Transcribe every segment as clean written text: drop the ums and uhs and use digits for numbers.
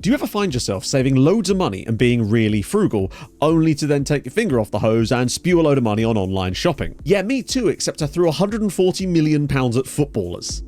Do you ever find yourself saving loads of money and being really frugal, only to then take your finger off the hose and spew a load of money on online shopping? Yeah, me too, except I threw £140 million at footballers.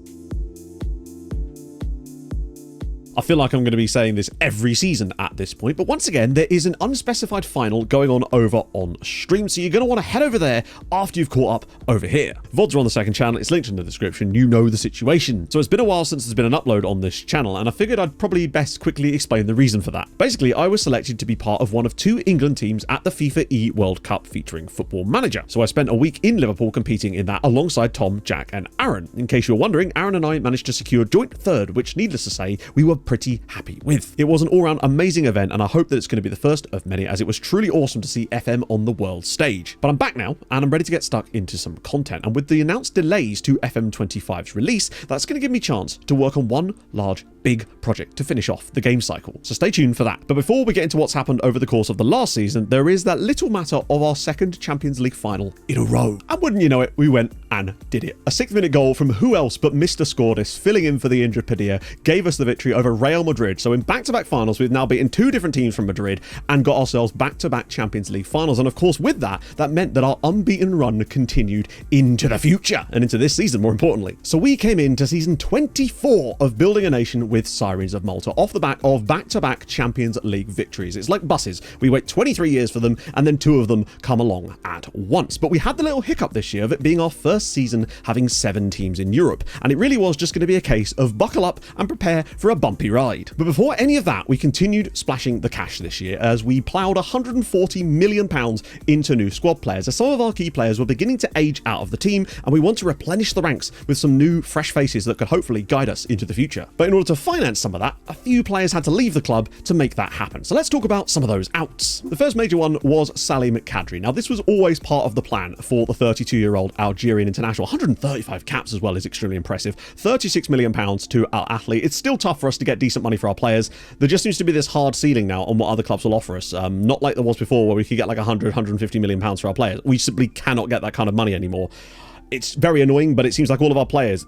I feel like I'm going to be saying this every season at this point, but once again, there is an unspecified final going on over on stream, so you're going to want to head over there after you've caught up over here. VODs are on the second channel, it's linked in the description, you know the situation. So it's been a while since there's been an upload on this channel, and I figured I'd probably best quickly explain the reason for that. Basically, I was selected to be part of one of two England teams at the FIFA E World Cup featuring Football Manager. So I spent a week in Liverpool competing in that alongside Tom, Jack and Aaron. In case you're wondering, Aaron and I managed to secure joint third, which needless to say, we were pretty happy with. It was an all-round amazing event, and I hope that it's going to be the first of many, as it was truly awesome to see FM on the world stage. But I'm back now, and I'm ready to get stuck into some content, and with the announced delays to FM25's release, that's going to give me a chance to work on one large big project to finish off the game cycle. So stay tuned for that. But before we get into what's happened over the course of the last season, there is that little matter of our second Champions League final in a row. And wouldn't you know it, we went and did it. A 6th-minute goal from who else but Mr. Scordis, filling in for the injured Padilla, gave us the victory over Real Madrid. So in back-to-back finals, we've now beaten two different teams from Madrid and got ourselves back-to-back Champions League finals. And of course, with that, that meant that our unbeaten run continued into the future and into this season, more importantly. So we came into season 24 of Building a Nation with Sirens of Malta off the back of back-to-back Champions League victories. It's like buses. We wait 23 years for them, and then two of them come along at once. But we had the little hiccup this year of it being our first season having 7 teams in Europe, and it really was just going to be a case of buckle up and prepare for a bumpy ride. But before any of that, we continued splashing the cash this year as we ploughed £140 million into new squad players, as some of our key players were beginning to age out of the team, and we want to replenish the ranks with some new fresh faces that could hopefully guide us into the future. But in order to finance some of that, a few players had to leave the club to make that happen. So let's talk about some of those outs. The first major one was Salim Kadri. Now, this was always part of the plan for the 32-year-old Algerian international. 135 caps as well is extremely impressive. £36 million to Al Ahly. It's still tough for us to get decent money for our players. There just seems to be this hard ceiling now on what other clubs will offer us. Not like there was before where we could get like 150 million pounds for our players. We simply cannot get that kind of money anymore. It's very annoying, but it seems like all of our players,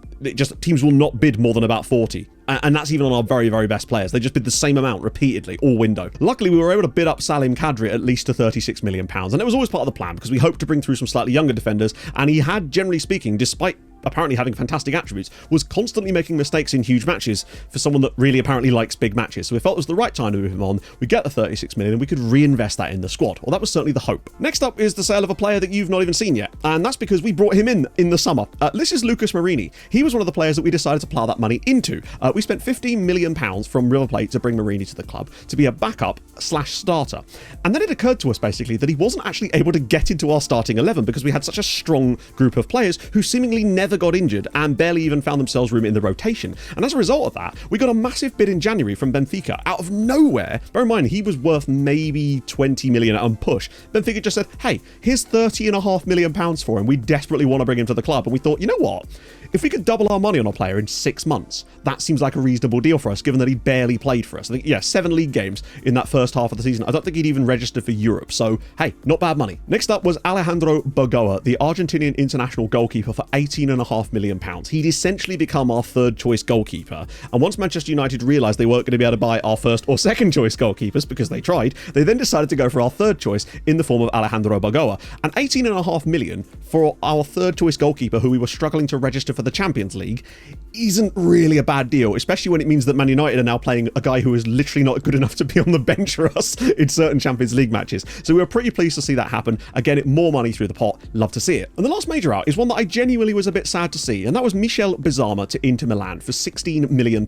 teams will not bid more than about 40. And that's even on our very, very best players. They just bid the same amount repeatedly, all window. Luckily, we were able to bid up Salim Kadri at least to £36 million. And it was always part of the plan because we hoped to bring through some slightly younger defenders. And he had, generally speaking, despite apparently having fantastic attributes, was constantly making mistakes in huge matches for someone that really apparently likes big matches. So we felt it was the right time to move him on. We get the 36 million and we could reinvest that in the squad. Well, that was certainly the hope. Next up is the sale of a player that you've not even seen yet. And that's because we brought him in the summer. This is Lucas Marini. He was one of the players that we decided to plough that money into. We spent £15 million from River Plate to bring Marini to the club to be a backup / starter. And then it occurred to us basically that he wasn't actually able to get into our starting 11 because we had such a strong group of players who seemingly never got injured and barely even found themselves room in the rotation. And as a result of that, we got a massive bid in January from Benfica out of nowhere. Bear in mind, he was worth maybe 20 million at push. Benfica just said, hey, here's £30.5 million for him. We desperately want to bring him to the club. And we thought, you know what? If we could double our money on a player in 6 months, that seems like a reasonable deal for us, given that he barely played for us. I think, 7 league games in that first half of the season. I don't think he'd even registered for Europe. So, hey, not bad money. Next up was Alejandro Bagoa, the Argentinian international goalkeeper, for £18.5 million. He'd essentially become our third choice goalkeeper. And once Manchester United realised they weren't going to be able to buy our first or second choice goalkeepers, because they tried, they then decided to go for our third choice in the form of Alejandro Bagoa. And £18.5 million for our third choice goalkeeper, who we were struggling to register for the Champions League, isn't really a bad deal, especially when it means that Man United are now playing a guy who is literally not good enough to be on the bench for us in certain Champions League matches. So we were pretty pleased to see that happen. Again, more money through the pot. Love to see it. And the last major out is one that I genuinely was a bit sad to see, and that was Michel Bizarma to Inter Milan for £16 million.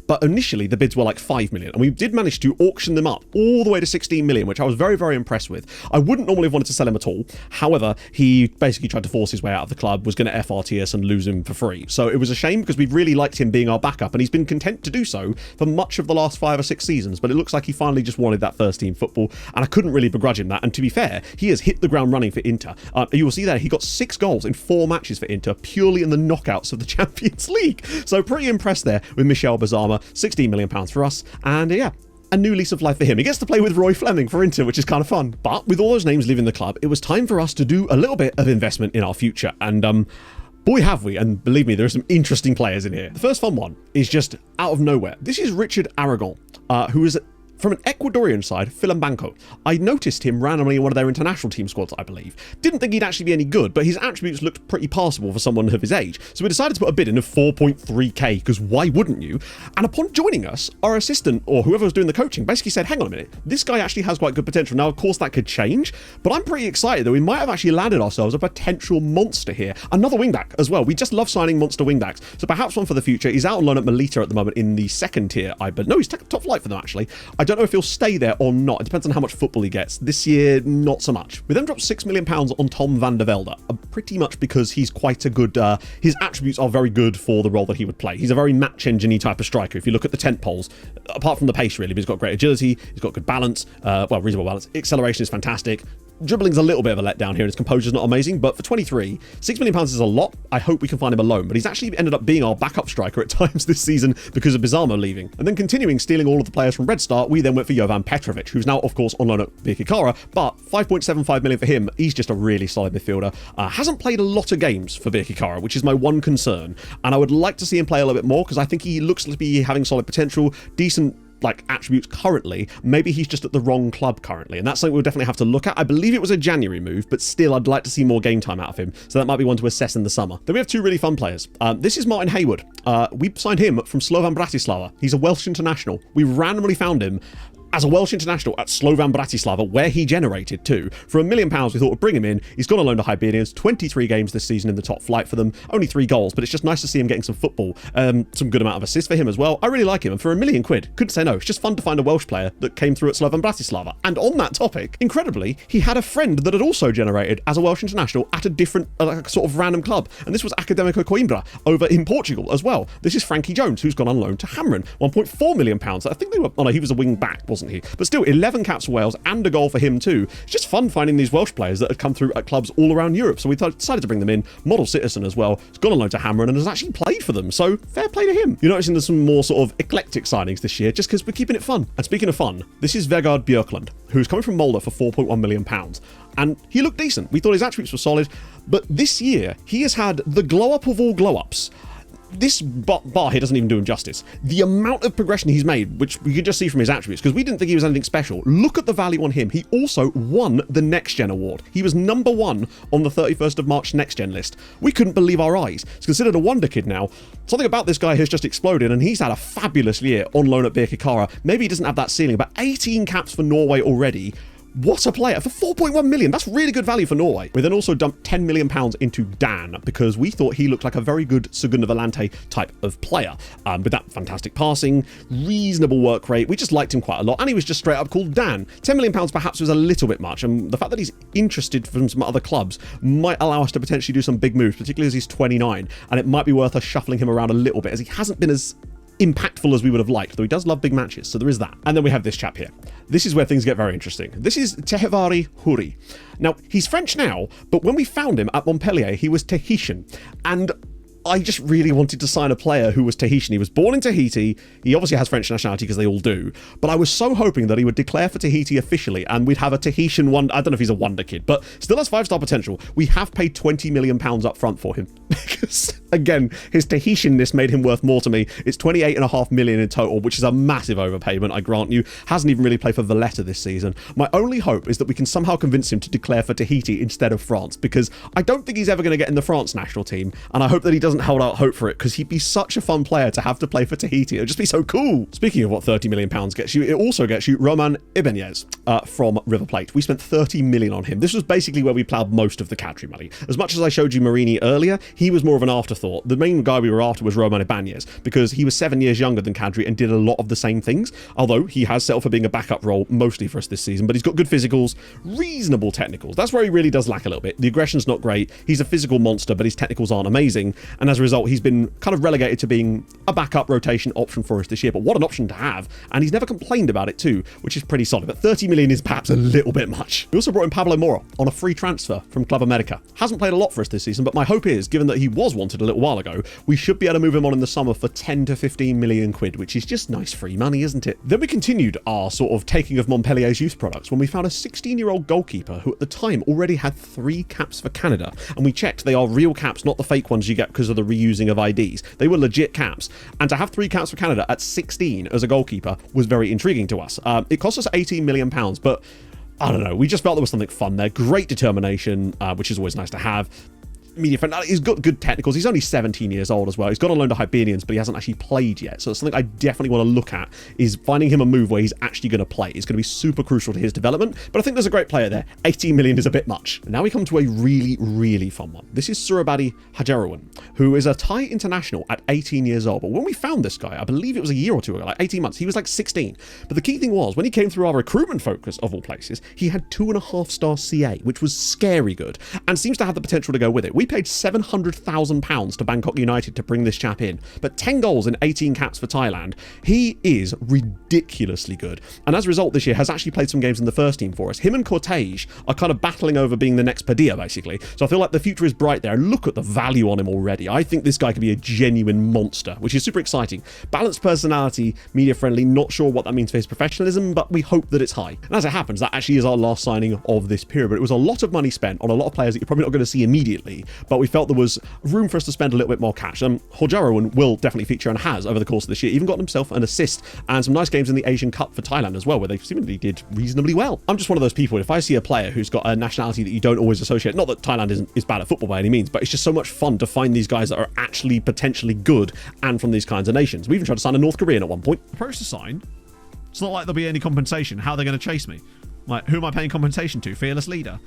But initially, the bids were like £5 million, and we did manage to auction them up all the way to £16 million, which I was very, very impressed with. I wouldn't normally have wanted to sell him at all. However, he basically tried to force his way out of the club, was going to FRT us and lose him for free. So it was a shame because we really liked him being our backup, and he's been content to do so for much of the last 5 or 6 seasons. But it looks like he finally just wanted that first team football, and I couldn't really begrudge him that. And to be fair, he has hit the ground running for Inter. You will see there, he got 6 goals in 4 matches for Inter, purely in the knockouts of the Champions League. So pretty impressed there with Michel Bizarma. £16 million for us, and a new lease of life for him. He gets to play with Roy Fleming for Inter, which is kind of fun. But with all those names leaving the club, it was time for us to do a little bit of investment in our future. And Boy, have we, and believe me, there are some interesting players in here. The first fun one is just out of nowhere. This is Richard Aragon, who is from an Ecuadorian side, Filambanco. I noticed him randomly in one of their international team squads, I believe. Didn't think he'd actually be any good, but his attributes looked pretty passable for someone of his age. So we decided to put a bid in of 4.3k, because why wouldn't you? And upon joining us, our assistant, or whoever was doing the coaching, basically said, hang on a minute, this guy actually has quite good potential. Now, of course, that could change, but I'm pretty excited that we might have actually landed ourselves a potential monster here. Another wingback as well. We just love signing monster wingbacks. So perhaps one for the future. He's out on loan at Melita at the moment in the second tier, no, he's top flight for them, actually. I don't know if he'll stay there or not. It depends on how much football he gets. This year, not so much. We then dropped £6 million on Tom van der Velde, pretty much because he's quite a good, his attributes are very good for the role that he would play. He's a very match engine-y type of striker. If you look at the tent poles, apart from the pace really, but he's got great agility, he's got good balance, reasonable balance. Acceleration is fantastic. Dribbling's a little bit of a letdown here, and his composure's not amazing, but for 23, £6 million is a lot. I hope we can find him a loan, but he's actually ended up being our backup striker at times this season because of Bizarmo leaving. And then continuing stealing all of the players from Red Star, we then went for Jovan Petrovic, who's now, of course, on loan at Birkirkara, but 5.75 million for him. He's just a really solid midfielder. Hasn't played a lot of games for Birkirkara, which is my one concern, and I would like to see him play a little bit more because I think he looks to be having solid potential, decent attributes currently. Maybe he's just at the wrong club currently, and that's something we'll definitely have to look at. I believe it was a January move, but still I'd like to see more game time out of him, so that might be one to assess in the summer. Then we have two really fun players. This is Martin Hayward. We signed him from Slovan Bratislava. He's a Welsh international. We randomly found him as a Welsh international at Slovan Bratislava, where he generated too. For £1 million, we thought we'd bring him in. He's gone on loan to Hibernians, 23 games this season in the top flight for them, only 3 goals, but it's just nice to see him getting some football. Some good amount of assists for him as well. I really like him, and for £1 million, couldn't say no. It's just fun to find a Welsh player that came through at Slovan Bratislava. And on that topic, incredibly, he had a friend that had also generated as a Welsh international at a different, sort of random club, and this was Académico Coimbra over in Portugal as well. This is Frankie Jones, who's gone on loan to Hamren, £1.4 million. I think they were, oh no, he was a wing back, wasn't he? But still, 11 caps for Wales and a goal for him too. It's just fun finding these Welsh players that had come through at clubs all around Europe. So we decided to bring them in. Model citizen as well. He's gone on loan to Hamren and has actually played for them. So fair play to him. You're noticing there's some more sort of eclectic signings this year just because we're keeping it fun. And speaking of fun, this is Vegard Björklund, who's coming from Molde for £4.1 million. And he looked decent. We thought his attributes were solid. But this year, he has had the glow up of all glow ups. This bar here doesn't even do him justice. The amount of progression he's made, which we could just see from his attributes, because we didn't think he was anything special. Look at the value on him. He also won the Next Gen award. He was #1 on the 31st of March Next Gen list. We couldn't believe our eyes. He's considered a wonder kid now. Something about this guy has just exploded, and he's had a fabulous year on loan at Birkirkara. Maybe he doesn't have that ceiling, but 18 caps for Norway already. What a player for 4.1 million. That's really good value for Norway. We then also dumped £10 million into Dan because we thought he looked like a very good Segunda Volante type of player. With that fantastic passing, reasonable work rate, we just liked him quite a lot, and he was just straight up called Dan. £10 million perhaps was a little bit much, and the fact that he's interested from some other clubs might allow us to potentially do some big moves, particularly as he's 29, and it might be worth us shuffling him around a little bit as he hasn't been as impactful as we would have liked, though he does love big matches, so there is that. And then we have this chap here. This is where things get very interesting. This is Tehevari Huri. Now, he's French now, but when we found him at Montpellier, he was Tahitian, and I just really wanted to sign a player who was Tahitian. He was born in Tahiti. He obviously has French nationality because they all do. But I was so hoping that he would declare for Tahiti officially and we'd have a Tahitian one. I don't know if he's a wonder kid, but still has 5-star potential. We have paid £20 million up front for him because, again, his Tahitianness made him worth more to me. It's $28.5 million in total, which is a massive overpayment, I grant you. Hasn't even really played for Valletta this season. My only hope is that we can somehow convince him to declare for Tahiti instead of France, because I don't think he's ever going to get in the France national team, and I hope that he doesn't hold out hope for it, because he'd be such a fun player to have to play for Tahiti. It'd just be so cool. Speaking of what £30 million gets you, it also gets you Roman Ibanez from River Plate. We spent £30 million on him. This was basically where we ploughed most of the Kadri money. As much as I showed you Marini earlier, he was more of an afterthought. The main guy we were after was Roman Ibanez, because he was 7 years younger than Kadri and did a lot of the same things, although he has settled for being a backup role mostly for us this season, but he's got good physicals, reasonable technicals. That's where he really does lack a little bit. The aggression's not great. He's a physical monster, but his technicals aren't amazing, and as a result, he's been kind of relegated to being a backup rotation option for us this year. But what an option to have, and he's never complained about it too, which is pretty solid. But £30 million is perhaps a little bit much. We also brought in Pablo Mora on a free transfer from Club America. Hasn't played a lot for us this season, but my hope is, given that he was wanted a little while ago, we should be able to move him on in the summer for 10 to 15 million quid, which is just nice free money, isn't it? Then we continued our sort of taking of Montpellier's youth products when we found a 16-year-old goalkeeper who at the time already had 3 caps for Canada, and we checked they are real caps, not the fake ones you get because of the reusing of IDs. They were legit caps, and to have 3 caps for Canada at 16 as a goalkeeper was very intriguing to us. It cost us £18 million, but I don't know, we just felt there was something fun there. Great determination, which is always nice to have. Media friend, he's got good technicals. He's only 17 years old as well. He's gone on loan to Hibernians, but he hasn't actually played yet. So it's something I definitely want to look at, is finding him a move where he's actually going to play. It's going to be super crucial to his development, but I think there's a great player there. 18 million is a bit much. Now we come to a really, really fun one. This is Surabadi Hajarawan, who is a Thai international at 18 years old. But when we found this guy, I believe it was a year or two ago, like 18 months, he was like 16. But the key thing was, when he came through our recruitment focus, of all places, he had 2.5-star CA, which was scary good, and seems to have the potential to go with it. We paid £700,000 to Bangkok United to bring this chap in, but 10 goals in 18 caps for Thailand. He is ridiculously good, and as a result this year has actually played some games in the first team for us. Him and Cortege are kind of battling over being the next Padilla, basically, so I feel like the future is bright there. Look at the value on him already. I think this guy could be a genuine monster, which is super exciting. Balanced personality, media friendly, not sure what that means for his professionalism, but we hope that it's high. And as it happens, that actually is our last signing of this period, but it was a lot of money spent on a lot of players that you're probably not going to see immediately, but we felt there was room for us to spend a little bit more cash. Hojarawan will definitely feature, and has over the course of this year, even got himself an assist and some nice games in the Asian Cup for Thailand as well, where they seemingly did reasonably well. I'm just one of those people, if I see a player who's got a nationality that you don't always associate, not that Thailand is bad at football by any means, but it's just so much fun to find these guys that are actually potentially good and from these kinds of nations. We even tried to sign a North Korean at one point. Approach to sign. It's not like there'll be any compensation. How are they going to chase me? Like, who am I paying compensation to? Fearless leader?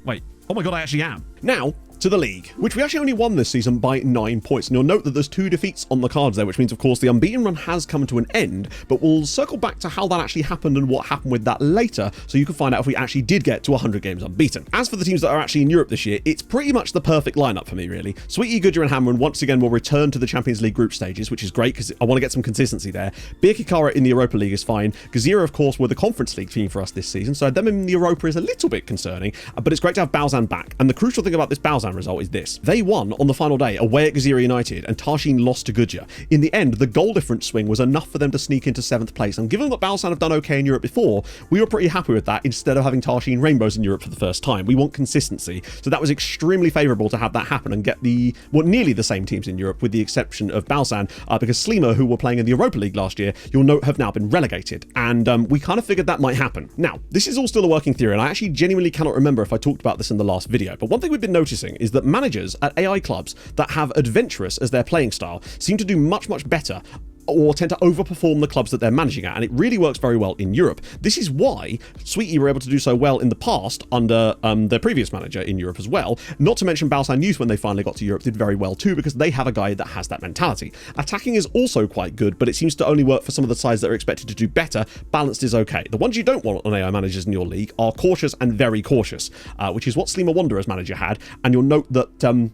Wait. Oh my god, I actually am. Now, to the league, which we actually only won this season by 9 points. And you'll note that there's 2 defeats on the cards there, which means, of course, the unbeaten run has come to an end, but we'll circle back to how that actually happened and what happened with that later, so you can find out if we actually did get to 100 games unbeaten. As for the teams that are actually in Europe this year, it's pretty much the perfect lineup for me, really. Sweetie, Goodyear and Hamron once again will return to the Champions League group stages, which is great because I want to get some consistency there. Birkirkara in the Europa League is fine. Gazira, of course, were the Conference League team for us this season, so them in the Europa is a little bit concerning, but it's great to have Baozan back. And the crucial thing about this Baozan result is this. They won on the final day away at Gazira United, and Tarshin lost to Goodyear. In the end, the goal difference swing was enough for them to sneak into 7th place, and given that Baozan have done okay in Europe before, we were pretty happy with that instead of having Tarshin Rainbows in Europe for the first time. We want consistency, so that was extremely favourable to have that happen and get nearly the same teams in Europe, with the exception of Baozan, because Slima, who were playing in the Europa League last year, you'll note have now been relegated, and we kind of figured that might happen. Now, this is all still a working theory, and I actually genuinely cannot remember if I talked about this in the last video, but one thing we've been noticing is that managers at AI clubs that have adventurous as their playing style seem to do much better, or tend to overperform the clubs that they're managing at, and it really works very well in Europe. This is why Sweetie were able to do so well in the past under their previous manager in Europe as well. Not to mention Baozan Youth, when they finally got to Europe, did very well too, because they have a guy that has that mentality. Attacking is also quite good, but it seems to only work for some of the sides that are expected to do better. Balanced is okay. The ones you don't want on AI managers in your league are cautious and very cautious, which is what Slima Wanderers manager had, and you'll note that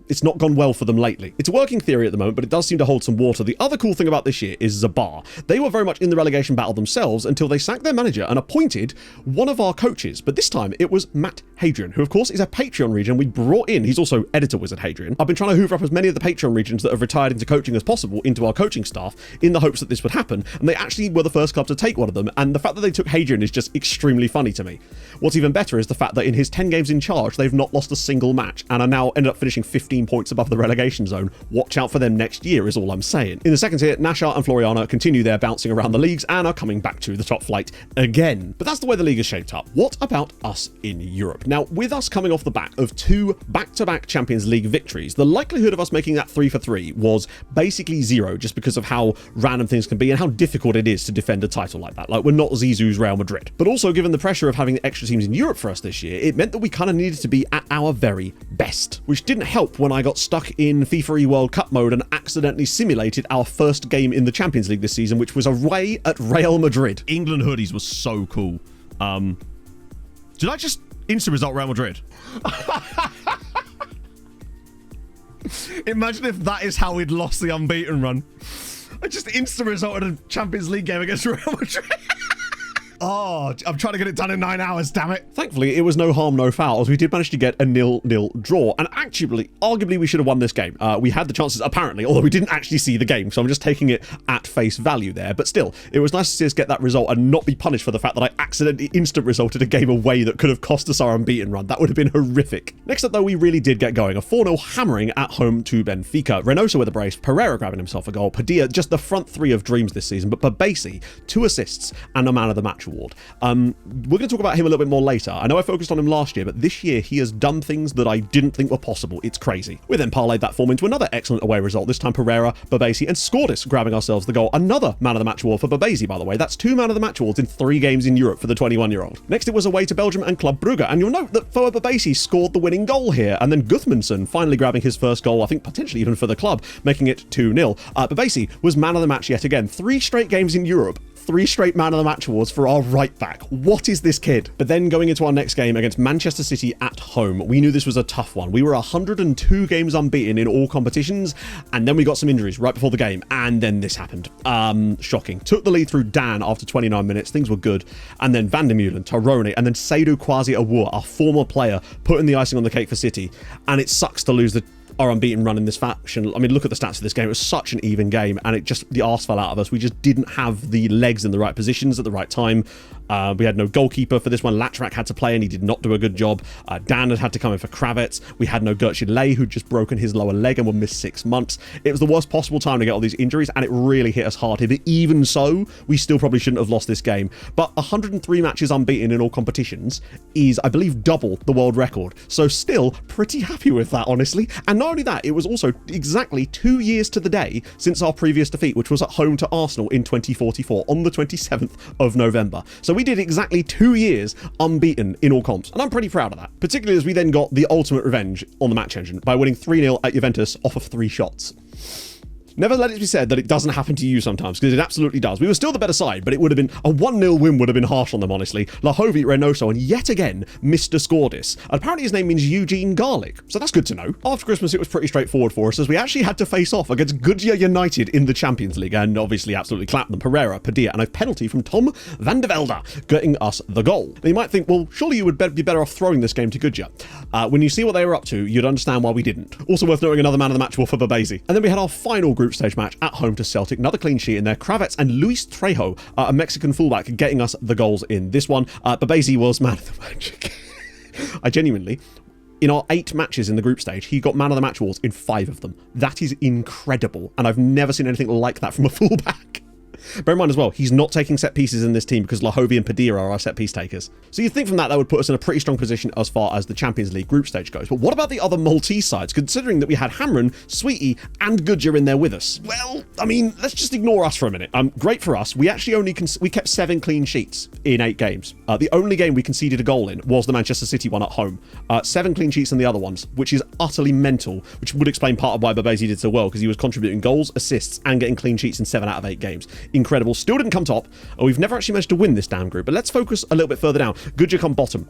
it's not gone well for them lately. It's a working theory at the moment, but it does seem to hold some water. The other cool thing about this year is Zabar. They were very much in the relegation battle themselves until they sacked their manager and appointed one of our coaches, but this time it was Matt Hadrian, who of course is a Patreon region we brought in. He's also editor wizard Hadrian. I've been trying to hoover up as many of the Patreon regions that have retired into coaching as possible into our coaching staff in the hopes that this would happen, and they actually were the first club to take one of them, and the fact that they took Hadrian is just extremely funny to me. What's even better is the fact that in his 10 games in charge, they've not lost a single match and are now ended up finishing 15 points above the relegation zone. Watch out for them next year is all I'm saying. In the second tier, Nashar and Floriana continue their bouncing around the leagues and are coming back to the top flight again. But that's the way the league is shaped up. What about us in Europe? Now, with us coming off the back of 2 back-to-back Champions League victories, the likelihood of us making that 3 for 3 was basically 0, just because of how random things can be and how difficult it is to defend a title like that. Like, we're not Zizou's Real Madrid. But also, given the pressure of having extra teams in Europe for us this year, it meant that we kind of needed to be at our very best, which didn't help when I got stuck in FIFA E World Cup mode and accidentally simulated our first game in the Champions League this season, which was away at Real Madrid. England hoodies was so cool. Did I just instant result Real Madrid? Imagine if that is how we'd lost the unbeaten run. I just instant resulted a Champions League game against Real Madrid. Oh, I'm trying to get it done in 9 hours, damn it. Thankfully, it was no harm, no foul, as we did manage to get a 0-0 draw. And actually, arguably, we should have won this game. We had the chances, apparently, although we didn't actually see the game, so I'm just taking it at face value there. But still, it was nice to see us get that result and not be punished for the fact that I accidentally instant resulted a game away that could have cost us our unbeaten run. That would have been horrific. Next up, though, we really did get going. A 4-0 hammering at home to Benfica. Reynoso with a brace, Pereira grabbing himself a goal, Padilla just the front three of dreams this season, but Babasi, 2 assists and a man of the match award. We're going to talk about him a little bit more later. I know I focused on him last year, but this year he has done things that I didn't think were possible. It's crazy. We then parlayed that form into another excellent away result, this time Pereira, Babasi and Skordis grabbing ourselves the goal. Another man of the match award for Babasi, by the way. That's 2 man of the match awards in 3 games in Europe for the 21-year-old. Next it was away to Belgium and Club Brugge, and you'll note that Foa Babasi scored the winning goal here, and then Gudmundsson finally grabbing his first goal, I think potentially even for the club, making it 2-0. Babasi was man of the match yet again. 3 straight games in Europe, 3 straight man of the match awards for our right back. What is this kid? But then going into our next game against Manchester City at home, we knew this was a tough one. We were 102 games unbeaten in all competitions, and then we got some injuries right before the game, and then this happened. Shocking. Took the lead through Dan after 29 minutes. Things were good. And then Van der Meulen, Tyrone, and then Seydou Kwasi Awur, our former player, putting the icing on the cake for City. And it sucks to lose our unbeaten run in this fashion. I mean, look at the stats of this game. It was such an even game, and the arse fell out of us. We just didn't have the legs in the right positions at the right time. We had no goalkeeper for this one. Latrak had to play, and he did not do a good job. Dan had to come in for Kravets. We had no Gertrude Lay, who'd just broken his lower leg and would miss 6 months. It was the worst possible time to get all these injuries, and it really hit us hard. Even so, we still probably shouldn't have lost this game. But 103 matches unbeaten in all competitions is, I believe, double the world record. So still pretty happy with that, honestly. And not only that, it was also exactly 2 years to the day since our previous defeat, which was at home to Arsenal in 2044 on the 27th of November. So we did exactly 2 years unbeaten in all comps, and I'm pretty proud of that, particularly as we then got the ultimate revenge on the match engine by winning 3-0 at Juventus off of 3 shots. Never let it be said that it doesn't happen to you sometimes, because it absolutely does. We were still the better side, but it would have been a 1-0 win would have been harsh on them, honestly. Lahovi, Reynoso, and yet again, Mr. Skordis. And apparently his name means Eugene Garlic, so that's good to know. After Christmas, it was pretty straightforward for us, as we actually had to face off against Goodyear United in the Champions League, and obviously absolutely clapped them. Pereira, Padilla, and a penalty from Tom van der Velde, getting us the goal. Now you might think, well, surely you would be better off throwing this game to Goodyear. When you see what they were up to, you'd understand why we didn't. Also worth noting, another man of the match for Babasi. And then we had our final group stage match at home to Celtic, another clean sheet in there. Kravets and Luis Trejo, a Mexican fullback, getting us the goals in this one. Babasi was man of the match. I genuinely, in our 8 matches in the group stage, he got man of the match awards in 5 of them. That is incredible, and I've never seen anything like that from a fullback. Bear in mind as well, he's not taking set pieces in this team because Lahovi and Padilla are our set piece takers. So you'd think from that would put us in a pretty strong position as far as the Champions League group stage goes. But what about the other Maltese sides, considering that we had Hamren, Sweetie, and Goodyear in there with us? Well, I mean, let's just ignore us for a minute. Great for us. We actually we kept 7 clean sheets in 8 games. The only game we conceded a goal in was the Manchester City one at home. 7 clean sheets in the other ones, which is utterly mental, which would explain part of why Babasi did so well, because he was contributing goals, assists, and getting clean sheets in 7 out of 8 games. Incredible. Still didn't come top, and we've never actually managed to win this damn group. But let's focus a little bit further down. Goodyear come bottom.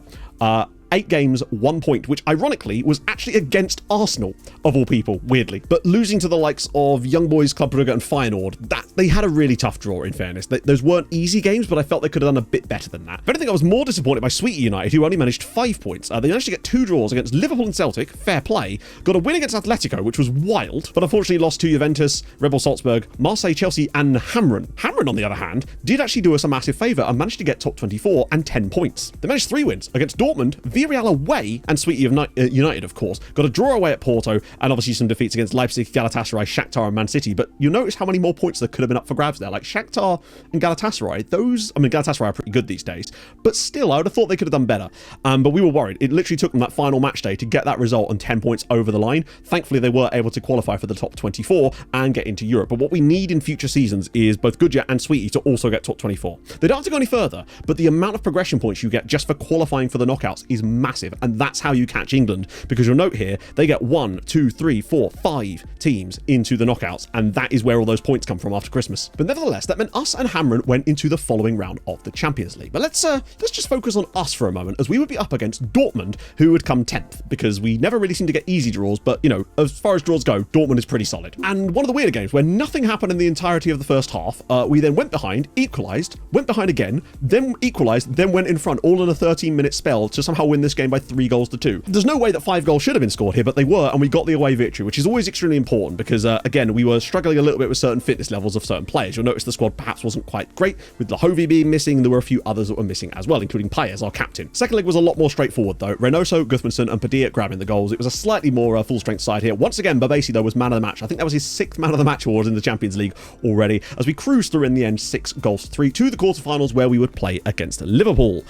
8 games, 1 point, which ironically was actually against Arsenal, of all people, weirdly. But losing to the likes of Young Boys, Club Brugge, and Feyenoord, they had a really tough draw, in fairness. Those weren't easy games, but I felt they could have done a bit better than that. If anything, I was more disappointed by Sweetie United, who only managed 5 points. They managed to get 2 draws against Liverpool and Celtic, fair play, got a win against Atletico, which was wild, but unfortunately lost to Juventus, Rebel Salzburg, Marseille, Chelsea, and Hamren. Hamren, on the other hand, did actually do us a massive favour and managed to get top 24 and 10 points. They managed 3 wins against Dortmund, Villarreal away, and Sweetie of United, of course. Got a draw away at Porto, and obviously some defeats against Leipzig, Galatasaray, Shakhtar, and Man City. But you'll notice how many more points there could have been up for grabs there. Like Shakhtar and Galatasaray, Galatasaray are pretty good these days, but still, I would have thought they could have done better. But we were worried. It literally took them that final match day to get that result and 10 points over the line. Thankfully, they were able to qualify for the top 24 and get into Europe. But what we need in future seasons is both Goodyear and Sweetie to also get top 24. They don't have to go any further, but the amount of progression points you get just for qualifying for the knockouts is massive, and that's how you catch England, because you'll note here, they get 1, 2, 3, 4, 5 teams into the knockouts, and that is where all those points come from after Christmas. But nevertheless, that meant us and Hamren went into the following round of the Champions League. But let's just focus on us for a moment, as we would be up against Dortmund, who would come 10th, because we never really seem to get easy draws, but, you know, as far as draws go, Dortmund is pretty solid. And one of the weirder games where nothing happened in the entirety of the first half, we then went behind, equalised, went behind again, then equalised, then went in front, all in a 13-minute spell to somehow win this game by 3-2. There's no way that 5 goals should have been scored here, but they were, and we got the away victory, which is always extremely important because, again, we were struggling a little bit with certain fitness levels of certain players. You'll notice the squad perhaps wasn't quite great, with Lahovi being missing. There were a few others that were missing as well, including Paez, our captain. Second leg was a lot more straightforward, though. Reynoso, Gudmundsson, and Padilla grabbing the goals. It was a slightly more full-strength side here. Once again, Babesi, though, was man of the match. I think that was his 6th man of the match award in the Champions League already, as we cruised through in the end 6-3 to the quarterfinals, where we would play against Liverpool.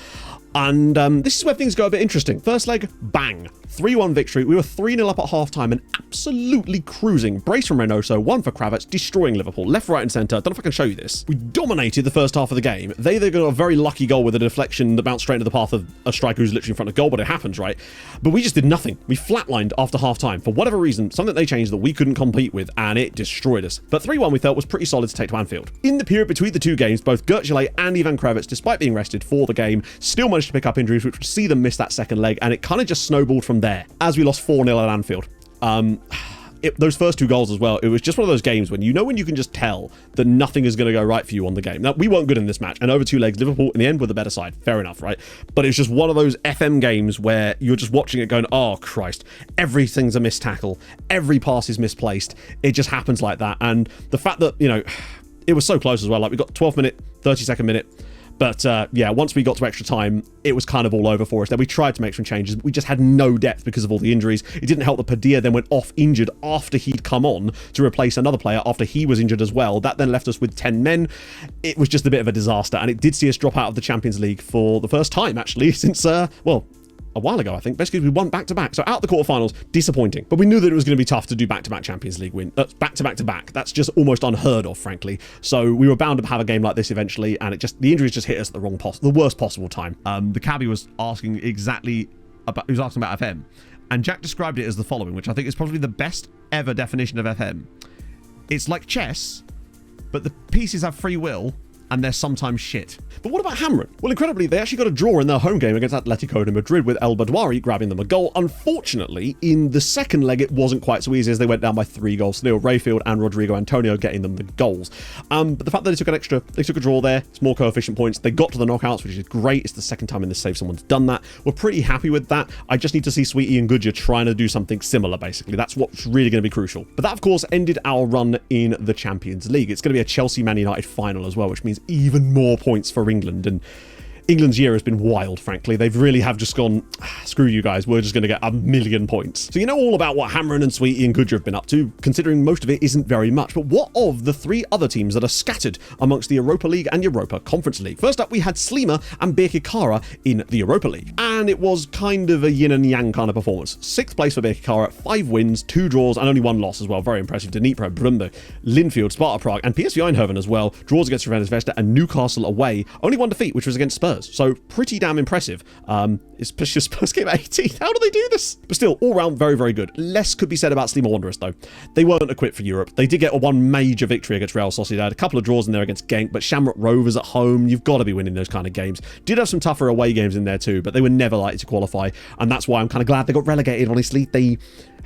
And this is where things go a bit interesting. First leg, bang. 3-1 victory. We were 3-0 up at half-time and absolutely cruising. Brace from Reynoso, 1 for Kravitz, destroying Liverpool. Left, right, and centre. I don't know if I can show you this. We dominated the first half of the game. They got a very lucky goal with a deflection that bounced straight into the path of a striker who's literally in front of goal, but it happens, right? But we just did nothing. We flatlined after half-time. For whatever reason, something they changed that we couldn't compete with, and it destroyed us. But 3-1 we felt was pretty solid to take to Anfield. In the period between the two games, both Gertjelay and Ivan Kravitz, despite being rested for the game, still managed to pick up injuries, which would see them miss that second leg, and it kind of just snowballed from there as we lost 4-0 at Anfield. Those first 2 goals as well, it was just one of those games when you can just tell that nothing is going to go right for you on the game. Now, we weren't good in this match, and over 2 legs, Liverpool in the end were the better side. Fair enough, right? But it's just one of those FM games where you're just watching it going, oh Christ, everything's a missed tackle, every pass is misplaced. It just happens like that. And the fact that, you know, it was so close as well. Like, we got 12th minute, 32nd minute. But yeah, once we got to extra time, it was kind of all over for us. Then we tried to make some changes. We just had no depth because of all the injuries. It didn't help that Padilla then went off injured after he'd come on to replace another player after he was injured as well. That then left us with 10 men. It was just a bit of a disaster. And it did see us drop out of the Champions League for the first time, actually, since, well, a while ago, I think. Basically, we won back-to-back. So out the quarterfinals, disappointing. But we knew that it was going to be tough to do back-to-back Champions League win. Back-to-back-to-back. That's just almost unheard of, frankly. So we were bound to have a game like this eventually, and the injuries just hit us at the worst possible time. The cabbie was asking about FM, and Jack described it as the following, which I think is probably the best ever definition of FM. It's like chess, but the pieces have free will, and they're sometimes shit. But what about Hamren? Well, incredibly, they actually got a draw in their home game against Atletico de Madrid, with El Badouari grabbing them a goal. Unfortunately, in the second leg, it wasn't quite so easy, as they went down by 3-0. Rayfield and Rodrigo Antonio getting them the goals. But the fact that they took a draw there, it's more coefficient points. They got to the knockouts, which is great. It's the second time in this save someone's done that. We're pretty happy with that. I just need to see Sweetie and Goodyear trying to do something similar, basically. That's what's really going to be crucial. But that, of course, ended our run in the Champions League. It's going to be a Chelsea-Man United final as well, which means even more points for England. And England's year has been wild, frankly. They've really have just gone, screw you guys, we're just going to get 1,000,000 points. So you know all about what Hamren and Sweetie and Goodyear have been up to, considering most of it isn't very much. But what of the 3 other teams that are scattered amongst the Europa League and Europa Conference League? First up, we had Slima and Birkirkara in the Europa League. And it was kind of a yin and yang kind of performance. 6th place for Birkirkara, 5 wins, 2 draws, and only 1 loss as well. Very impressive. Dnipro, Brumberg, Linfield, Sparta Prague, and PSV Eindhoven as well. Draws against Crvena Zvezda and Newcastle away. Only 1 defeat, which was against Spurs. So pretty damn impressive. Especially Spurs came 18th. How do they do this? But still, all round, very, very good. Less could be said about Slima Wanderers, though. They weren't equipped for Europe. They did get 1 major victory against Real Sociedad, a couple of draws in there against Genk, but Shamrock Rovers at home, you've got to be winning those kind of games. Did have some tougher away games in there too, but they were never likely to qualify, and that's why I'm kind of glad they got relegated, honestly.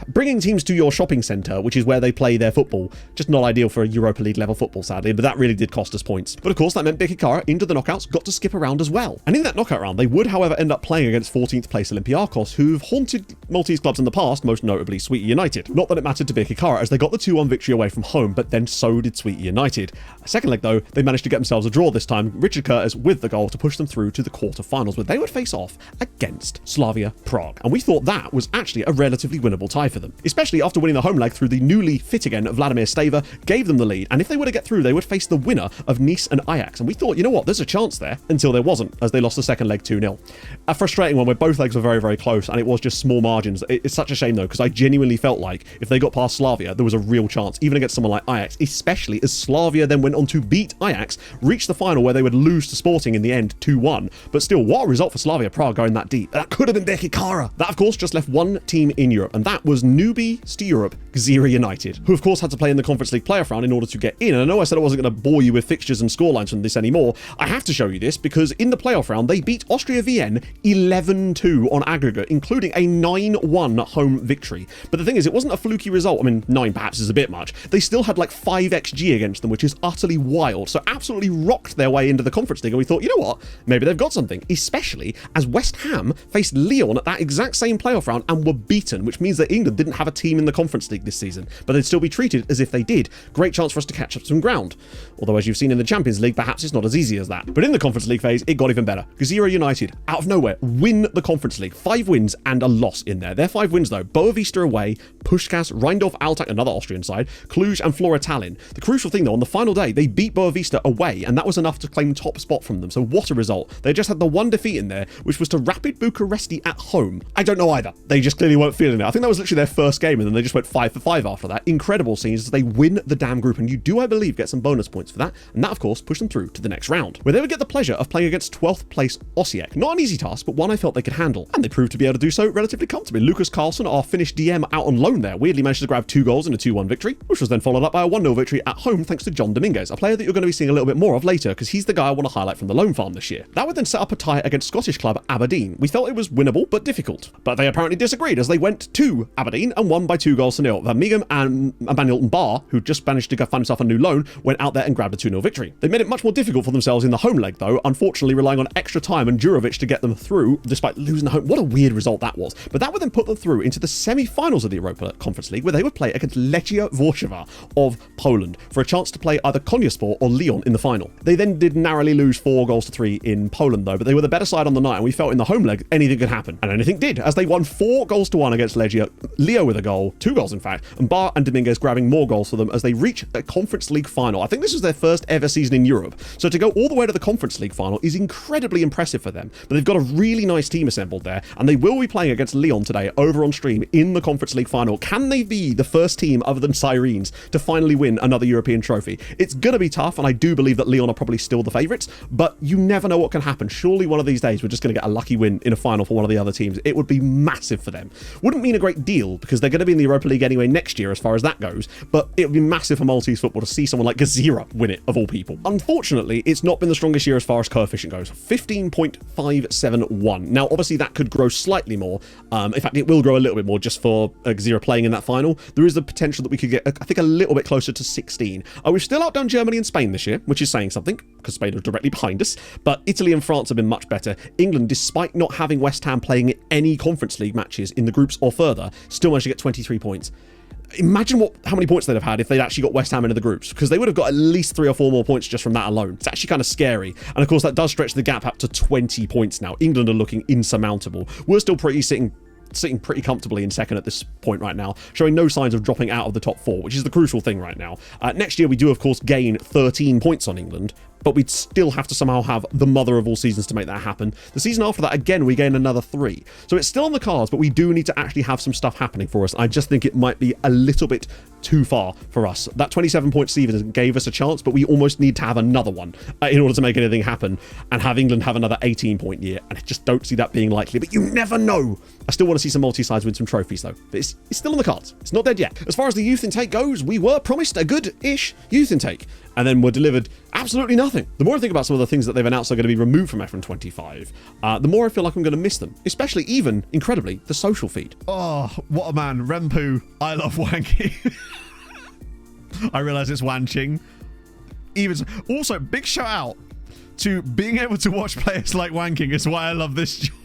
Bringing teams to your shopping centre, which is where they play their football, just not ideal for a Europa League level football, sadly, but that really did cost us points. But of course, that meant Birkirkara into the knockouts got to skip around as well. And in that knockout round, they would, however, end up playing against 14th place Olympiacos, who've haunted Maltese clubs in the past, most notably Sweetie United. Not that it mattered to Birkirkara, as they got the 2-1 victory away from home, but then so did Sweetie United. Second leg, though, they managed to get themselves a draw this time, Richard Curtis with the goal to push them through to the quarter-finals, where they would face off against Slavia Prague. And we thought that was actually a relatively winnable tie for them, especially after winning the home leg through the newly fit again Vladimir Stava, gave them the lead, and if they were to get through, they would face the winner of Nice and Ajax. And we thought, you know what, there's a chance there, until there wasn't. wasn't, as they lost the second leg 2-0. A frustrating one where both legs were very, very close, and it was just small margins. It's such a shame, though, because I genuinely felt like if they got past Slavia, there was a real chance, even against someone like Ajax, especially as Slavia then went on to beat Ajax, reached the final where they would lose to Sporting in the end 2-1. But still, what a result for Slavia Prague going that deep. That could have been Beki Kara. That, of course, just left one team in Europe, and that was newbies to Europe, Gzira United, who, of course, had to play in the Conference League playoff round in order to get in. And I know I said I wasn't going to bore you with fixtures and scorelines from this anymore. I have to show you this because in the playoff round, they beat Austria Vienna 11-2 on aggregate, including a 9-1 home victory. But the thing is, it wasn't a fluky result. I mean, 9 perhaps is a bit much. They still had like 5 XG against them, which is utterly wild. So absolutely rocked their way into the Conference League. And we thought, you know what? Maybe they've got something, especially as West Ham faced Lyon at that exact same playoff round and were beaten, which means that England didn't have a team in the Conference League this season, but they'd still be treated as if they did. Great chance for us to catch up some ground. Although, as you've seen in the Champions League, perhaps it's not as easy as that. But in the Conference League phase, it got even better. Gzira United, out of nowhere, win the Conference League. 5 wins and a loss in there. Their 5 wins, though: Boavista away, Puskás, Rheindorf, Altach, another Austrian side, Cluj and Flora Tallinn. The crucial thing, though, on the final day, they beat Boavista away, and that was enough to claim top spot from them. So what a result. They just had the one defeat in there, which was to Rapid Bucharesti at home. I don't know either. They just clearly weren't feeling it. I think that was literally their first game, and then they just went 5 for 5 after that. Incredible scenes as they win the damn group, and you do, I believe, get some bonus points for that, and that, of course, pushed them through to the next round, where they would get the pleasure of playing against 12th place Osijek. Not an easy task, but one I felt they could handle, and they proved to be able to do so relatively comfortably. Lucas Carlson, our Finnish DM out on loan there, weirdly managed to grab 2 goals in a 2-1 victory, which was then followed up by a 1-0 victory at home thanks to John Dominguez, a player that you're going to be seeing a little bit more of later because he's the guy I want to highlight from the loan farm this year. That would then set up a tie against Scottish club Aberdeen. We felt it was winnable but difficult, but they apparently disagreed as they went to Aberdeen and won by 2-0. Van Meegem and Emmanuel Mbar, who just managed to find himself a new loan, went out there and grabbed a 2-0 victory. They made it much more difficult for themselves in the home leg, though, unfortunately relying on extra time and Jurovic to get them through despite losing the home. What a weird result that was. But that would then put them through into the semi-finals of the Europa Conference League, where they would play against Lechia Warszawa of Poland for a chance to play either Konyaspor or Lyon in the final. They then did narrowly lose 4-3 in Poland, though, but they were the better side on the night, and we felt in the home leg anything could happen. And anything did, as they won 4-1 against Lechia, Leo with a goal, 2 goals in fact, and Bar and Dominguez grabbing more goals for them as they reach a Conference League final. I think this was their first ever season in Europe, so to go all the way to the Conference League final is incredibly impressive for them. But they've got a really nice team assembled there, and they will be playing against Lyon today over on stream in the Conference League final. Can they be the first team other than Sirens to finally win another European trophy? It's gonna be tough, and I do believe that Lyon are probably still the favourites, but you never know what can happen. Surely one of these days we're just gonna get a lucky win in a final for one of the other teams. It would be massive for them. Wouldn't mean a great deal because they're going to be in the Europa League anyway next year as far as that goes, but it would be massive for Maltese football to see someone like Gzira win it, of all people. Unfortunately, it's not been the strongest year as far as coefficient goes. 15.571. Now, obviously, that could grow slightly more. In fact, it will grow a little bit more just for Gzira playing in that final. There is the potential that we could get, I think, a little bit closer to 16. We've still outdone Germany and Spain this year, which is saying something, because Spain are directly behind us, but Italy and France have been much better. England, despite not having West Ham playing any Conference League matches in the groups or further, still managed to get 23 points. Imagine how many points they'd have had if they'd actually got West Ham into the groups, because they would have got at least 3 or 4 more points just from that alone. It's actually kind of scary. And of course, that does stretch the gap up to 20 points now. England are looking insurmountable. We're still sitting pretty comfortably in second at this point right now, showing no signs of dropping out of the top 4, which is the crucial thing right now. Next year, we do, of course, gain 13 points on England, but we'd still have to somehow have the mother of all seasons to make that happen. The season after that, again, we gain another 3. So it's still on the cards, but we do need to actually have some stuff happening for us. I just think it might be a little bit too far for us. That 27-point season gave us a chance, but we almost need to have another one in order to make anything happen and have England have another 18-point year. And I just don't see that being likely, but you never know. I still want to see some multi-sides win some trophies, though. But it's still on the cards. It's not dead yet. As far as the youth intake goes, we were promised a good-ish youth intake, and then were delivered absolutely nothing. The more I think about some of the things that they've announced are going to be removed from F125, the more I feel like I'm going to miss them, especially, even, incredibly, the social feed. Oh, what a man. Rempu, I love wanking. I realise it's wanching. Also, big shout out to being able to watch players like wanking is why I love this job.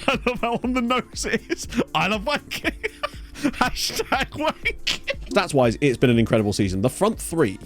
I love how on the nose it is. I love wanking. Hashtag wanking. Stats-wise, it's been an incredible season. The front 3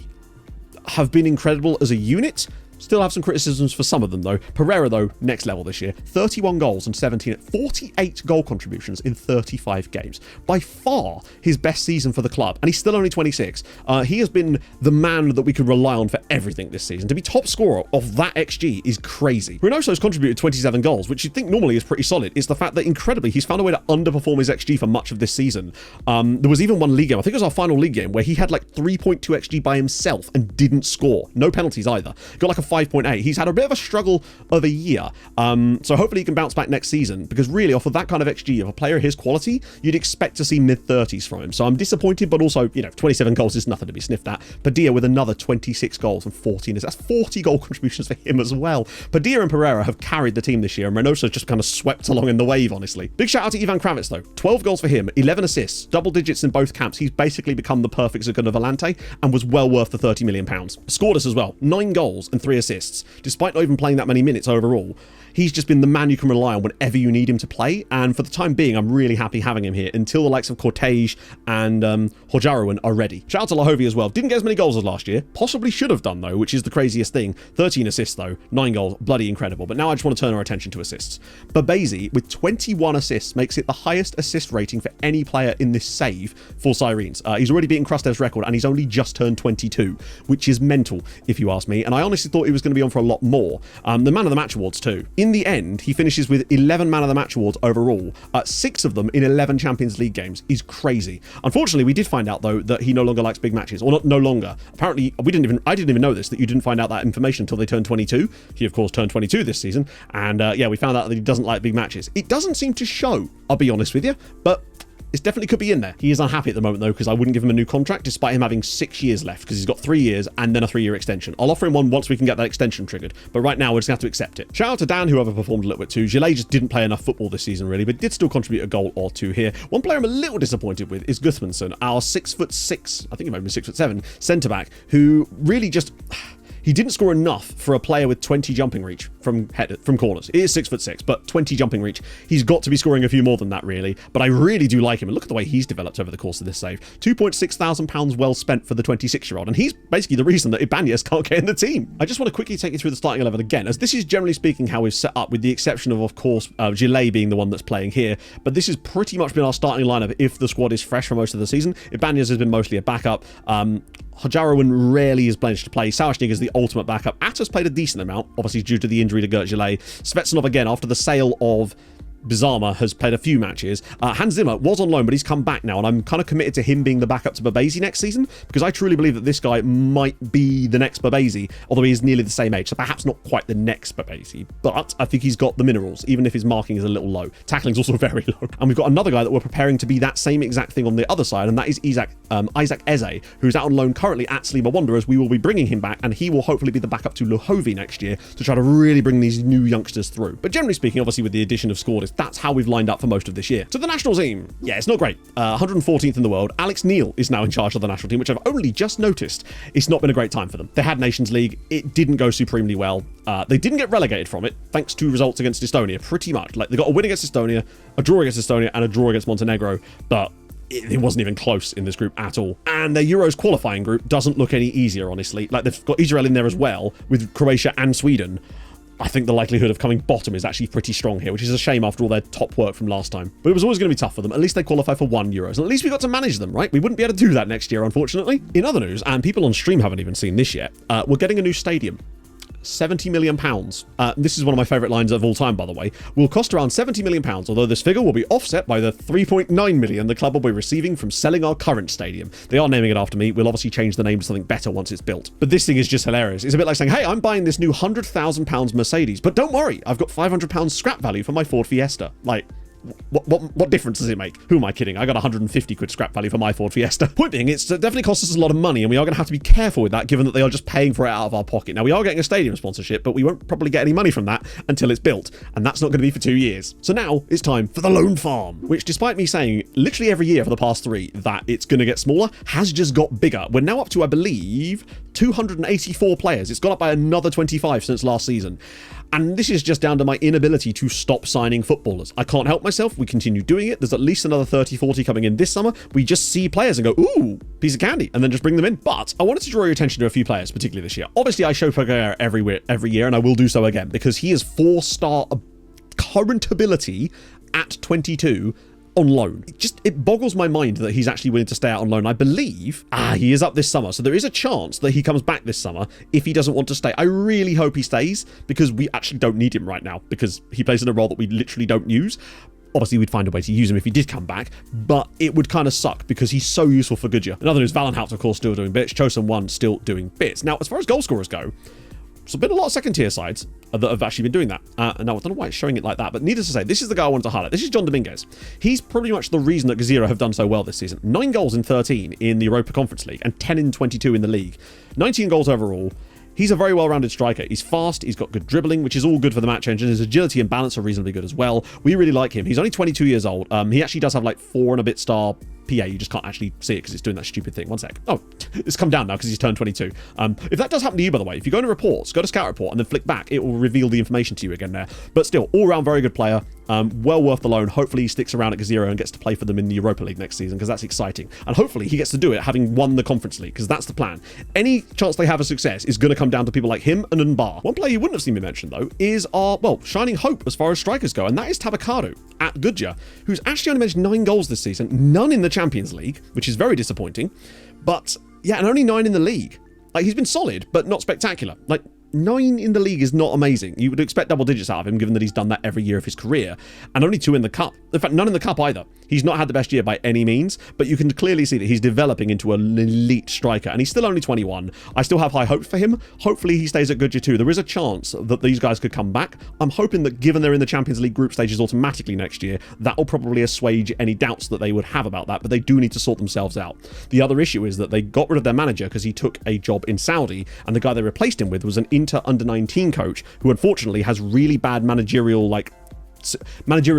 have been incredible as a unit. Still have some criticisms for some of them, though. Pereira, though, next level this year. 31 goals and 48 goal contributions in 35 games. By far his best season for the club, and he's still only 26. He has been the man that we could rely on for everything this season. To be top scorer of that XG is crazy. Reynoso's contributed 27 goals, which you'd think normally is pretty solid. It's the fact that, incredibly, he's found a way to underperform his XG for much of this season. There was even one league game, I think it was our final league game, where he had like 3.2 XG by himself and didn't score. No penalties either. Got like a 5.8. He's had a bit of a struggle of a year. So hopefully he can bounce back next season, because really off of that kind of XG of a player of his quality, you'd expect to see mid-30s from him. So I'm disappointed, but also, 27 goals is nothing to be sniffed at. Padilla with another 26 goals and 14 assists. That's 40 goal contributions for him as well. Padilla and Pereira have carried the team this year, and Reynoso's just kind of swept along in the wave, honestly. Big shout out to Ivan Kravitz though. 12 goals for him, 11 assists, double digits in both camps. He's basically become the perfect Zaguna Volante and was well worth the £30 million. Scored us as well. 9 goals and 3 assists. Despite not even playing that many minutes overall, he's just been the man you can rely on whenever you need him to play. And for the time being, I'm really happy having him here until the likes of Cortege and Hojaruan are ready. Shout out to Lahovi as well. Didn't get as many goals as last year. Possibly should have done, though, which is the craziest thing. 13 assists, though. 9 goals. Bloody incredible. But now I just want to turn our attention to assists. Babezi, with 21 assists, makes it the highest assist rating for any player in this save for Sirens. He's already beaten Krustev's record, and he's only just turned 22, which is mental, if you ask me. And I honestly thought he was going to be on for a lot more. The Man of the Match awards, too. In the end, he finishes with 11 Man of the Match awards overall. 6 of them in 11 Champions League games is crazy. Unfortunately, we did find out, though, that he no longer likes big matches. Or no longer. Apparently, I didn't even know this, that you didn't find out that information until they turned 22. He, of course, turned 22 this season. And yeah, we found out that he doesn't like big matches. It doesn't seem to show, I'll be honest with you, but it definitely could be in there. He is unhappy at the moment, though, because I wouldn't give him a new contract, despite him having 6 years left, because he's got 3 years and then a 3-year extension. I'll offer him one once we can get that extension triggered, but right now we're just going to have to accept it. Shout out to Dan, who overperformed a little bit too. Gillet just didn't play enough football this season, really, but did still contribute a goal or two here. One player I'm a little disappointed with is Gudmundsson, our 6'6", I think he might have been 6'7", centre-back, who really just... He didn't score enough for a player with 20 jumping reach from corners. He is 6'6", but 20 jumping reach. He's got to be scoring a few more than that, really. But I really do like him. And look at the way he's developed over the course of this save. £2.6 thousand well spent for the 26-year-old. And he's basically the reason that Ibanez can't get in the team. I just want to quickly take you through the starting 11 again, as this is generally speaking how we've set up, with the exception of course, Gillet being the one that's playing here. But this has pretty much been our starting lineup if the squad is fresh for most of the season. Ibanez has been mostly a backup. Hojaruan rarely is blanched to play. Sauerschnig is the ultimate backup. Atta's played a decent amount, obviously due to the injury to Gert Gillet. Svetsonov, again, after the sale of Bizarma, has played a few matches. Hans Zimmer was on loan, but he's come back now, and I'm kind of committed to him being the backup to Babezi next season, because I truly believe that this guy might be the next Babezi, although he is nearly the same age, so perhaps not quite the next Babezi, but I think he's got the minerals, even if his marking is a little low. Tackling's also very low. And we've got another guy that we're preparing to be that same exact thing on the other side, and that is Isaac Eze, who's out on loan currently at Sliema Wanderers. We will be bringing him back, and he will hopefully be the backup to Luhovi next year to try to really bring these new youngsters through. But generally speaking, obviously with the addition of Scordis, that's how we've lined up for most of this year. So the national team, yeah, it's not great. 114th in the world. Alex Neil is now in charge of the national team, which I've only just noticed. It's not been a great time for them. They had Nations League. It didn't go supremely well. They didn't get relegated from it, thanks to results against Estonia, pretty much. Like, they got a win against Estonia, a draw against Estonia, and a draw against Montenegro, but it wasn't even close in this group at all. And their Euros qualifying group doesn't look any easier, honestly. Like, they've got Israel in there as well, with Croatia and Sweden. I think the likelihood of coming bottom is actually pretty strong here, which is a shame after all their top work from last time. But it was always going to be tough for them. At least they qualify for 1 Euros. And at least we got to manage them, right? We wouldn't be able to do that next year, unfortunately. In other news, and people on stream haven't even seen this yet, we're getting a new stadium. £70 million. This is one of my favourite lines of all time, by the way. Will cost around £70 million, although this figure will be offset by the £3.9 million the club will be receiving from selling our current stadium. They are naming it after me. We'll obviously change the name to something better once it's built. But this thing is just hilarious. It's a bit like saying, hey, I'm buying this new £100,000 Mercedes, but don't worry, I've got £500 scrap value for my Ford Fiesta. Like, what difference does it make? Who am I kidding? I got 150 quid scrap value for my Ford Fiesta. Point being, it's definitely cost us a lot of money, and we are going to have to be careful with that, given that they are just paying for it out of our pocket. Now, we are getting a stadium sponsorship, but we won't probably get any money from that until it's built, and that's not going to be for 2 years. So now it's time for the Loan Farm, which, despite me saying literally every year for the past 3 that it's going to get smaller, has just got bigger. We're now up to, I believe, 284 players. It's gone up by another 25 since last season. And this is just down to my inability to stop signing footballers. I can't help myself. We continue doing it. There's at least another 30, 40 coming in this summer. We just see players and go, ooh, piece of candy, and then just bring them in. But I wanted to draw your attention to a few players, particularly this year. Obviously, I show Pogacar every year, and I will do so again, because he is 4-star current ability at 22 on loan. It boggles my mind that he's actually willing to stay out on loan. I believe he is up this summer, so there is a chance that he comes back this summer if he doesn't want to stay. I really hope he stays, because we actually don't need him right now, because he plays in a role that we literally don't use. Obviously, we'd find a way to use him if he did come back, but it would kind of suck because he's so useful for Goodyear. Another news, Valenhout, of course, still doing bits. Chosen 1 still doing bits. Now, as far as goal scorers go, there's been a lot of second-tier sides that have actually been doing that. Now, I don't know why it's showing it like that, but needless to say, this is the guy I wanted to highlight. This is John Dominguez. He's pretty much the reason that Gazira have done so well this season. 9 goals in 13 in the Europa Conference League and 10 in 22 in the league. 19 goals overall. He's a very well-rounded striker. He's fast, he's got good dribbling, which is all good for the match engine. His agility and balance are reasonably good as well. We really like him. He's only 22 years old. He actually does have like 4 and a bit star PA. You just can't actually see it because it's doing that stupid thing. One sec. Oh, it's come down now because he's turned 22. If that does happen to you, by the way, if you go into reports, go to scout report and then flick back, it will reveal the information to you again there. But still, all-round very good player. Well worth the loan. Hopefully he sticks around at Gazira and gets to play for them in the Europa League next season, because that's exciting. And hopefully he gets to do it having won the Conference League, because that's the plan. Any chance they have of success is going to come down to people like him and Nbar. One player you wouldn't have seen me mention, though, is our, well, shining hope as far as strikers go, and that is Tabakadu at Goodyear, who's actually only managed 9 goals this season, none in the Champions League, which is very disappointing. But, yeah, and only 9 in the league. Like, he's been solid, but not spectacular. Like, 9 in the league is not amazing. You would expect double digits out of him, given that he's done that every year of his career, and only 2 in the cup. In fact, none in the cup either. He's not had the best year by any means, but you can clearly see that he's developing into an elite striker, and he's still only 21. I still have high hopes for him. Hopefully he stays at Goodyear too. There is a chance that these guys could come back. I'm hoping that, given they're in the Champions League group stages automatically next year, that will probably assuage any doubts that they would have about that, but they do need to sort themselves out. The other issue is that they got rid of their manager because he took a job in Saudi, and the guy they replaced him with was an Inter under-19 coach who unfortunately has really bad managerial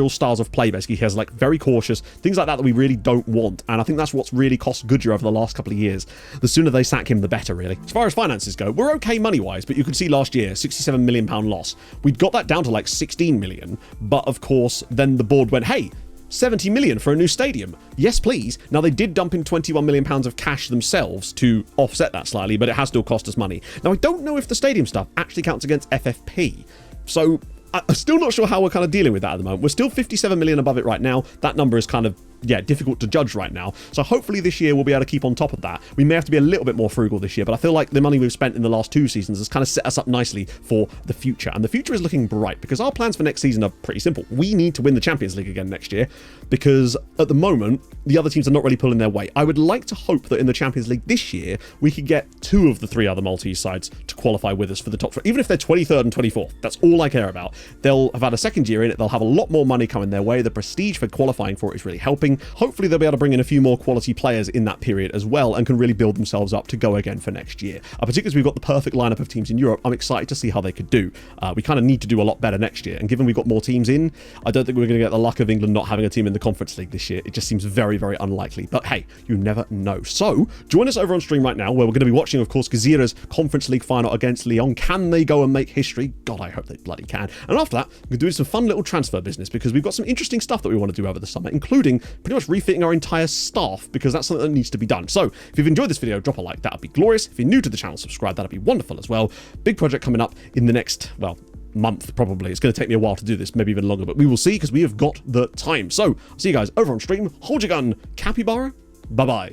styles of play. Basically, he has like very cautious things like that we really don't want, and I think that's what's really cost Goodyear over the last couple of years. The sooner they sack him, the better, really. As far as finances go, we're okay money wise, but you can see last year £67 million loss. We'd got that down to like 16 million, but of course then the board went, hey, 70 million for a new stadium. Yes, please. Now, they did dump in £21 million of cash themselves to offset that slightly, but it has still cost us money. Now, I don't know if the stadium stuff actually counts against FFP, so I'm still not sure how we're kind of dealing with that at the moment. We're still 57 million above it right now. That number is kind of, difficult to judge right now. So hopefully this year we'll be able to keep on top of that. We may have to be a little bit more frugal this year, but I feel like the money we've spent in the last 2 seasons has kind of set us up nicely for the future. And the future is looking bright, because our plans for next season are pretty simple. We need to win the Champions League again next year, because at the moment, the other teams are not really pulling their weight. I would like to hope that in the Champions League this year, we could get 2 of the 3 other Maltese sides to qualify with us for the top 3, even if they're 23rd and 24th. That's all I care about. They'll have had a second year in it. They'll have a lot more money coming their way. The prestige for qualifying for it is really helping. Hopefully they'll be able to bring in a few more quality players in that period as well, and can really build themselves up to go again for next year. Particularly as we've got the perfect lineup of teams in Europe, I'm excited to see how they could do. We kind of need to do a lot better next year, and given we've got more teams in, I don't think we're going to get the luck of England not having a team in the Conference League this year. It just seems very, very unlikely, but hey, you never know. So join us over on stream right now, where we're going to be watching, of course, Gazira's Conference League final against Lyon. Can they go and make history? God, I hope they bloody can. And after that, we're doing some fun little transfer business, because we've got some interesting stuff that we want to do over the summer, including pretty much refitting our entire staff, because that's something that needs to be done. So if you've enjoyed this video, drop a like. That would be glorious. If you're new to the channel, subscribe. That'd be wonderful as well. Big project coming up in the next, well, month probably. It's going to take me a while to do this, maybe even longer, but we will see, because we have got the time. So I'll see you guys over on stream. Hold your gun, capybara. Bye bye.